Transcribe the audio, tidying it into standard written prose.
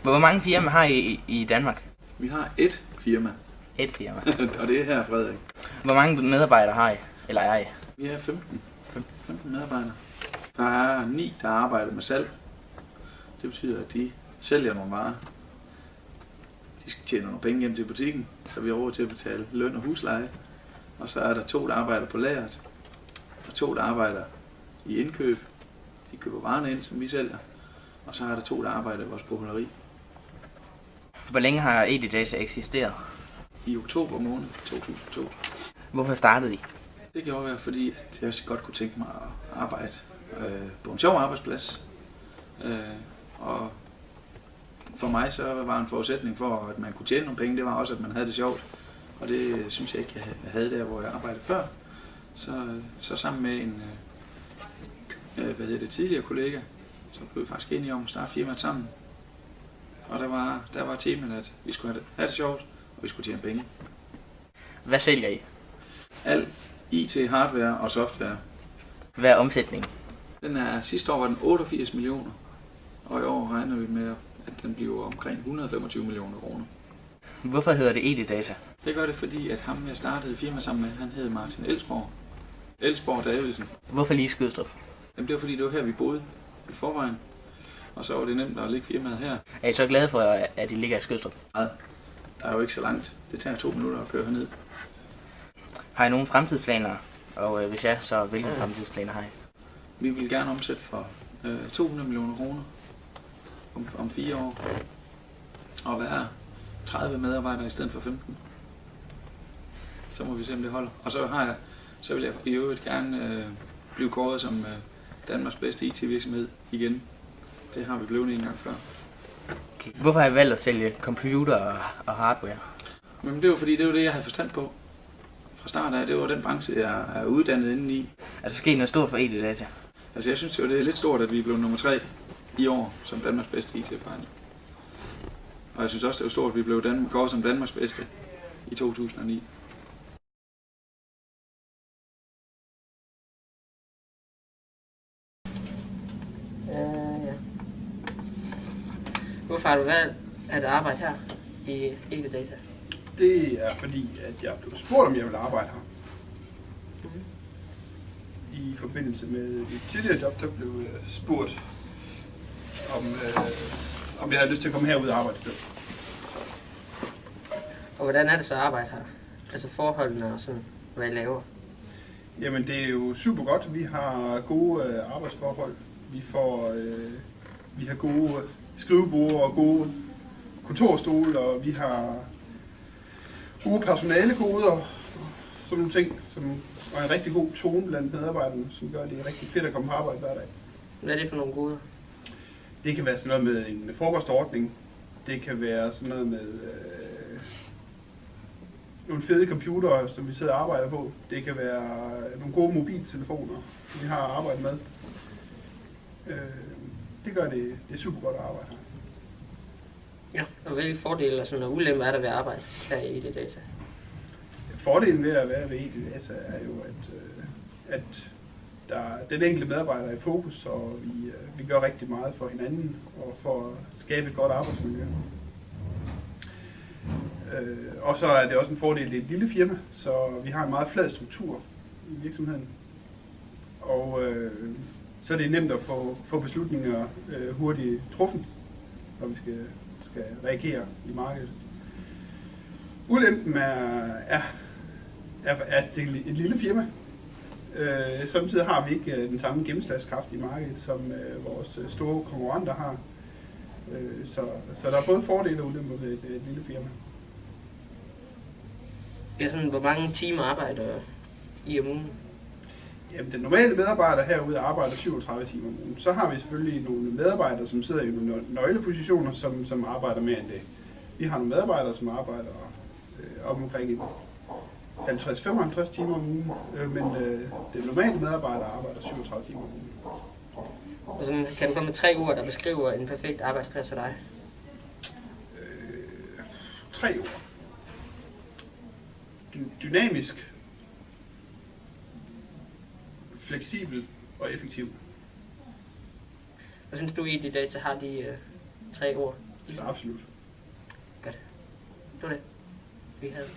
Hvor mange firmaer har I Danmark? Vi har ét firma. Et firma. Og det er her, Frederik. Hvor mange medarbejdere har I? Eller er I? Vi er 15 medarbejdere. Der er 9, der arbejder med salg. Det betyder, at de sælger nogle varer. De skal tjene nogle penge hjem til butikken, så vi har råd til at betale løn og husleje. Og så er der 2, der arbejder på lageret, og 2, der arbejder i indkøb. De køber varerne ind, som vi sælger. Og så er der 2, der arbejder i vores bogholderi. Hvor længe har Edidata eksisteret? I oktober måned 2002. Hvorfor startede I? Det gjorde jeg, fordi jeg godt kunne tænke mig at arbejde på en sjov arbejdsplads. Og for mig så var en forudsætning for, at man kunne tjene nogle penge, det var også, at man havde det sjovt. Og det synes jeg ikke, jeg havde der, hvor jeg arbejdede før. Så sammen med en tidligere kollega, så blev vi faktisk enige om at starte firmaet sammen. Og der var temaet, at vi skulle have det sjovt, og vi skulle tjene penge. Hvad sælger I? Al IT, hardware og software. Hvad er omsætningen? Sidste år var den 88 millioner, og i år regner vi med, at den bliver omkring 125 millioner kroner. Hvorfor hedder det Edidata? Det gør det, fordi at ham, jeg startede firma sammen med, han hed Martin Elsborg Davidsen. Hvorfor lige Skødstrup? Jamen, det var fordi, det var her, vi boede i forvejen. Og så var det nemt at lægge firmaet her. Er I så glade for, at I ligger i Skødstrup? Nej, der er jo ikke så langt. Det tager 2 minutter at køre herned. Har I nogle fremtidsplaner? Og hvis ja, så hvilke fremtidsplaner har I? Vi vil gerne omsætte for 200 millioner kroner om 4 år. Og være 30 medarbejdere i stedet for 15. Så må vi se, om det holder. Og så vil jeg i øvrigt gerne blive kåret som Danmarks bedste IT-virksomhed igen. Det har vi blevet en gang før. Okay. Hvorfor har I valgt at sælge computer og hardware? Men det var fordi, det var det, jeg havde forstand på. Fra start af, det var den branche, jeg er uddannet inden i. Altså sket noget stort for Edidata? Altså jeg synes jo, det er lidt stort, at vi er blevet nummer 3 i år som Danmarks bedste IT-forhandler. Og jeg synes også, det var stort, at vi blev kåret som Danmarks bedste i 2009. Ja. Hvorfor har du valgt at arbejde her i Edidata? Det er fordi, at jeg blev spurgt, om jeg ville arbejde her. I forbindelse med et tidligere job, der blev spurgt, om jeg havde lyst til at komme herud og arbejde i stedet. Og hvordan er det så at arbejde her? Altså forholdene og sådan, hvad I laver? Jamen det er jo super godt. Vi har gode arbejdsforhold. Vi har gode skriveborde og gode kontorstole, og vi har gode personalegoder og sådan nogle ting, og en rigtig god tone blandt medarbejderne, som gør det rigtig fedt at komme på arbejde hver dag. Hvad er det for nogle goder? Det kan være sådan noget med en frokostordning. Det kan være sådan noget med nogle fede computere, som vi sidder og arbejder på. Det kan være nogle gode mobiltelefoner, som vi har arbejdet med. Det gør det er super godt at arbejde her. Ja, og hvilke fordele og sådan noget ulemper er der ved at arbejde her i Edidata? Fordelen ved at være ved Edidata er jo, at den enkelte medarbejder er i fokus, og vi gør rigtig meget for hinanden og for at skabe et godt arbejdsmiljø. Og så er det også en fordel, det er et lille firma, så vi har en meget flad struktur i virksomheden. Og så er det nemt at få beslutninger hurtigt truffet, når vi skal reagere i markedet. Ulempen er at det er et lille firma. Samtidig har vi ikke den samme gennemslagskraft i markedet, som vores store konkurrenter har. Så der er både fordele og ulemper ved et lille firma. Ja, sådan, hvor mange timer arbejder I om ugen? Jamen, den normale medarbejder herude arbejder 37 timer om ugen. Så har vi selvfølgelig nogle medarbejdere, som sidder i nogle nøglepositioner, som arbejder mere end det. Vi har nogle medarbejdere, som arbejder omkring 50-55 timer om ugen, men den normale medarbejder arbejder 37 timer om ugen. Og sådan, kan du komme med 3 ord, der beskriver en perfekt arbejdsplads for dig? 3 ord. Dynamisk, fleksibel og effektiv. Hvad synes du, Edidata har de 3 ord? Så absolut. Godt. Det var det, vi havde.